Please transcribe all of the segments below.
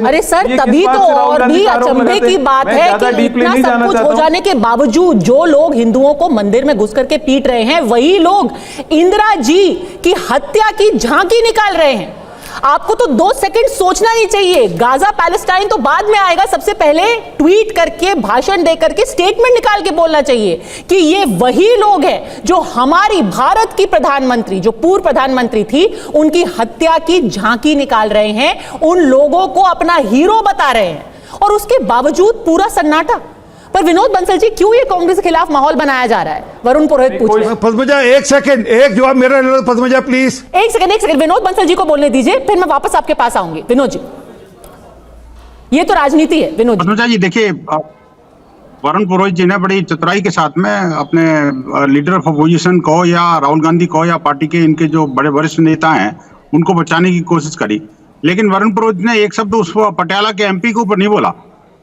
अरे सर, तभी तो और भी अचंभे की बात है कि इतना सब कुछ हो जाने के बावजूद जो लोग हिंदुओं को मंदिर में घुस करके पीट रहे हैं, वही लोग इंदिरा जी की हत्या की झांकी निकाल रहे हैं। आपको तो 2 सेकंड सोचना नहीं चाहिए। गाजा पैलेस्टाइन तो बाद में आएगा, सबसे पहले ट्वीट करके, भाषण दे करके, स्टेटमेंट निकाल के बोलना चाहिए कि ये वही लोग हैं जो हमारी भारत की प्रधानमंत्री, जो पूर्व प्रधानमंत्री थी, उनकी हत्या की झांकी निकाल रहे हैं, उन लोगों को अपना हीरो बता रहे हैं, और उसके बावजूद पूरा सन्नाटा। पर विनोद बंसल जी, क्यों ये कांग्रेस के खिलाफ माहौल बनाया जा रहा है? वरुण पुरोहित पूछ रहे हैं। पद्मजा, एक सेकंड, एक जवाब मेरा। पद्मजा प्लीज, एक सेकंड, विनोद बंसल जी को बोलने दीजिए, फिर मैं वापस आपके पास आऊंगी। विनोद जी, ये तो राजनीति है। विनोद पद्मजा जी, देखिए, वरुण पुरोहित जी ने बड़ी चतुराई के साथ में अपने लीडर ऑफ अपोजिशन को या राहुल गांधी को या पार्टी के इनके जो बड़े वरिष्ठ नेता हैं उनको बचाने की कोशिश करी, लेकिन वरुण पुरोहित ने एक शब्द उस पटियाला के एमपी के ऊपर नहीं बोला,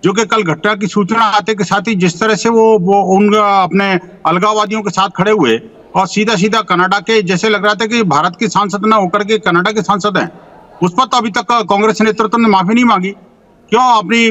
जो कि कल घटना की सूचना आते के साथ ही जिस तरह से वो उन अपने अलगाववादियों के साथ खड़े हुए और सीधा सीधा कनाडा के, जैसे लग रहा था कि भारत के सांसद ना होकर के कनाडा के सांसद हैं, उस पर तो अभी तक कांग्रेस नेतृत्व ने माफी नहीं मांगी। क्यों अपनी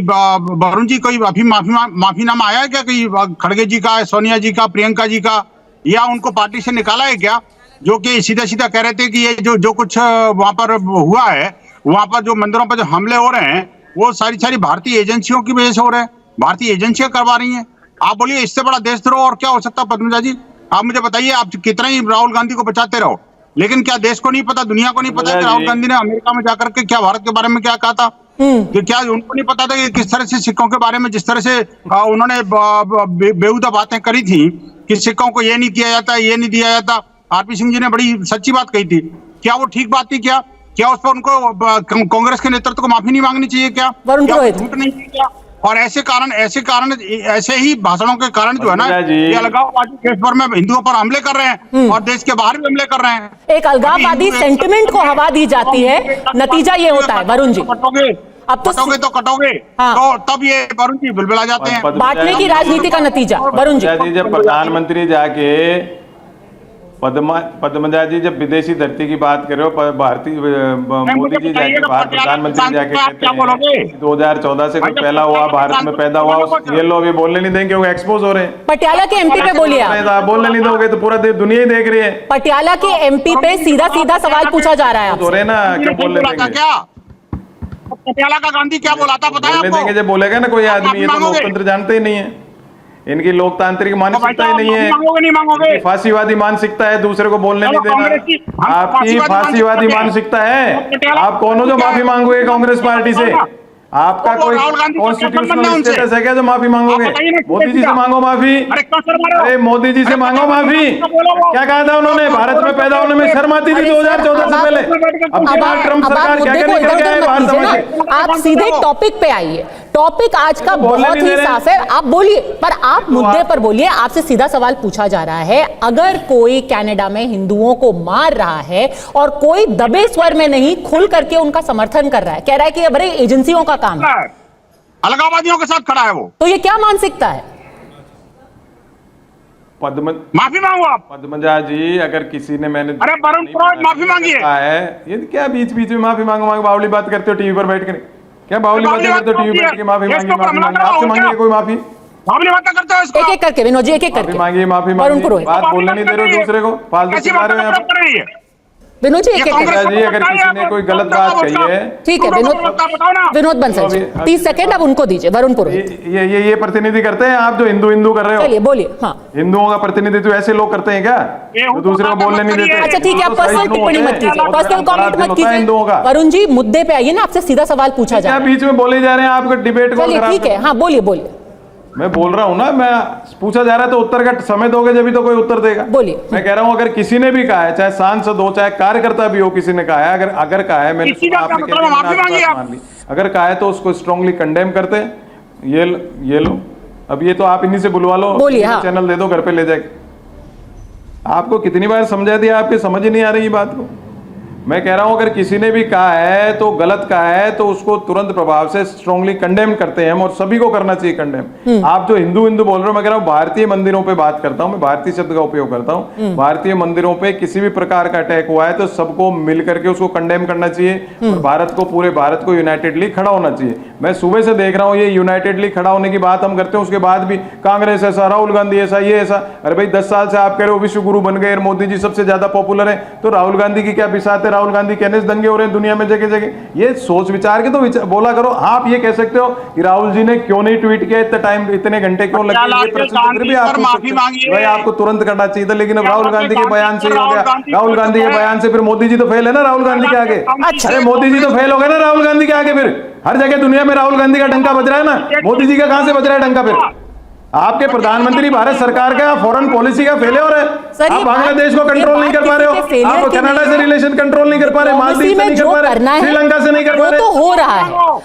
वरुण जी कोई माफीनामा आया है क्या? कि खड़गे जी का, सोनिया जी का, प्रियंका जी का, या उनको पार्टी से निकाला है क्या? जो कि सीधा सीधा कह रहे थे कि ये जो कुछ वहां पर हुआ है, वहां पर जो मंदिरों पर जो हमले हो रहे हैं, वो सारी भारतीय एजेंसियों की वजह से हो रहे हैं, भारतीय एजेंसियां करवा रही हैं। आप बोलिए, इससे बड़ा देशद्रोह और क्या हो सकता है? पद्मजा जी, आप मुझे बताइए, आप कितना ही राहुल गांधी को बचाते रहो, लेकिन क्या देश को नहीं पता, दुनिया को नहीं पता कि राहुल गांधी ने अमेरिका में जाकर के क्या भारत के बारे में क्या कहा था? कि क्या उनको नहीं पता था कि किस तरह से सिक्कों के बारे में, जिस तरह से उन्होंने बेहुदा बातें करी थी कि सिक्कों को ये नहीं किया जाता, ये नहीं दिया जाता। आरपी सिंह जी ने बड़ी सच्ची बात कही थी। क्या वो ठीक बात थी? क्या उस पर उनको कांग्रेस के नेतृत्व को माफी नहीं मांगनी चाहिए? क्या झूठ नहीं किया? और ऐसे ऐसे ही भाषणों के कारण जो है ना, ये अलगाववादी देश भर में हिंदुओं पर हमले कर रहे हैं और देश के बाहर भी हमले कर रहे हैं। एक अलगाववादी सेंटिमेंट को हवा दी जाती है, नतीजा ये होता है। वरुण जी, अब तो कटोगे, हाँ। तो तब ये वरुण जी बिलबिला जाते हैं। बांटने की राजनीति का नतीजा। वरुण जी, जब प्रधानमंत्री जाके पद्मजा जी जब विदेशी धरती की बात कर रहे हो, भारतीय मोदी जी जाके भारत प्रधानमंत्री जाके कहते हैं 2014 से कोई पहला हुआ, भारत में पैदा हुआ, ये लोग ये बोलने नहीं देंगे, वो एक्सपोज हो रहे हैं। पटियाला के एमपी पे बोलिए, आप बोलने नहीं दोगे तो पूरा दुनिया ही देख रही है। पटियाला के एमपी पे सीधा सवाल पूछा जा रहा है हो रहे ना, क्या बोलने देंगे? क्या पटियाला का गांधी क्या बोला था पता है आपको? बोलने देंगे जब बोलेगा ना कोई आदमी, ये तो लोकतंत्र जानते ही नहीं है, इनकी लोकतांत्रिक मानसिकता ही नहीं है, फांसीवादी मानसिकता है, दूसरे को बोलने नहीं देना। आपकी फांसीवादी मानसिकता है। आप कौन हो जो माफी मांगोगे कांग्रेस पार्टी से? आपका कोई कॉन्स्टिट्यूशनल स्टेटस है क्या जो माफी मांगोगे? मोदी जी से मांगो माफी। अरे मोदी जी से मांगो माफी। क्या कहा था उन्होंने? भारत में पैदा होने में शर्म आती थी 2014 से पहले। अब की बार ट्रम्प सरकार क्या क्या नहीं करके आए बाहर समझ। आप सीधे टॉपिक पे आइए। टॉपिक आज का बहुत ही साफ है, आप बोलिए, पर आप मुद्दे पर बोलिए। आपसे सीधा सवाल पूछा जा रहा है, अगर कोई कनाडा में हिंदुओं को मार रहा है और कोई दबे स्वर में नहीं, खुल करके उनका समर्थन कर रहा है, कह रहा है कि बड़े एजेंसियों का काम है, अलगाववादियों के साथ खड़ा है वो, तो ये क्या मानसिकता है? माफी मांगो आप। पद्मजा जी, अगर किसी ने मैंने अरे वरुण पुरोहित माफी मांगी है, ये क्या बीच बीच में माफी मांगो बावली बात करते हो टीवी पर बैठ कर? क्या बावली बात करते हो टीवी पर बैठ के? माफी मांगी, आपसे मांगिए कोई माफी। एक एक करके विनोद जी, एक एक करके मांगिए माफी। बात बोलने नहीं दे रहे हो दूसरे को, फालतू चिल्ला रहे हो विनोद जी। एक एक जी, अगर किसी ने कोई गलत बात कही है, ठीक है विनोद बंसल जी, 30 सेकंड अब उनको दीजिए। वरुण पुरोहित, ये प्रतिनिधि करते हैं आप जो हिंदू कर रहे हो? चलिए बोलिए। हाँ, हिंदुओं का प्रतिनिधित्व ऐसे लोग करते हैं क्या जो दूसरे को बोलने नहीं देते? अच्छा ठीक है, आप पर्सनल टिप्पणी मत कीजिए, पर्सनल कमेंट मत कीजिए। वरुण जी, मुद्दे पे आइए ना, आपसे सीधा सवाल पूछा जा रहा है। बीच में बोले जा रहे हैं, आपको डिबेट को। ठीक है, हाँ बोलिए। मैं बोल रहा हूँ ना, मैं पूछा जा रहा है तो उत्तर का समय दोगे जब भी तो कोई उत्तर देगा। बोलिए। मैं कह रहा हूँ, अगर किसी ने भी कहा है, चाहे सांसद हो चाहे कार्यकर्ता भी हो, किसी ने कहा है, अगर कहा है, मैंने अगर कहा है तो उसको स्ट्रांगली कंडेम करते हैं। ये लो, अब ये तो आप इन्हीं से बुलवा लो, चैनल दे दो, घर पे ले जाके। आपको कितनी बार समझा दिया, आपके समझ ही नहीं आ रही बात को। मैं कह रहा हूं अगर किसी ने भी कहा है तो गलत कहा है तो उसको तुरंत प्रभाव से स्ट्रांगली कंडेम करते हैं हम, और सभी को करना चाहिए कंडेम। आप जो हिंदू हिंदू बोल रहे हो, मैं कह रहा हूं भारतीय मंदिरों पे बात करता हूं, मैं भारतीय शब्द का उपयोग करता हूं। भारतीय मंदिरों पे किसी भी प्रकार का अटैक हुआ है तो सबको मिल करके उसको कंडेम करना चाहिए, और भारत को, पूरे भारत को यूनाइटेडली खड़ा होना चाहिए। मैं सुबह से देख रहा हूं ये यूनाइटेडली खड़ा होने की बात हम करते हैं, उसके बाद भी कांग्रेस ऐसा, राहुल गांधी ऐसा, ये ऐसा। अरे भाई 10 साल से आप कह रहे हो विश्व गुरु बन गए और मोदी जी सबसे ज्यादा पॉपुलर है, तो राहुल गांधी की क्या बिसात है? राहुल गांधी कहने से दंगे हो रहे हैं दुनिया में जगह जगह। ये सोच विचार के तो बोला करो। आप ये कह सकते हो कि राहुल जी ने क्यों नहीं ट्वीट किया, इतना टाइम, इतने घंटे क्यों लगे, ये प्रश्न फिर भी आप भाई आपको तुरंत करना चाहिए था, लेकिन अब राहुल गांधी के बयान से हो गया। राहुल गांधी के बयान से फिर मोदी जी तो फेल है ना राहुल गांधी के आगे। अरे मोदी जी तो फेल हो गए ना राहुल गांधी के आगे। फिर हर जगह दुनिया में राहुल गांधी का डंका बज रहा है ना, मोदी जी का कहां से बज रहा है डंका? फिर आपके प्रधानमंत्री भारत सरकार का फॉरेन पॉलिसी का फेलियर है। आप बांग्लादेश को कंट्रोल नहीं कर पा रहे हो, आप कनाडा से रिलेशन कंट्रोल नहीं कर पा रहे, मालदीव से नहीं कर पा रहे, श्रीलंका से नहीं कर पा रहे, वो तो हो रहा है।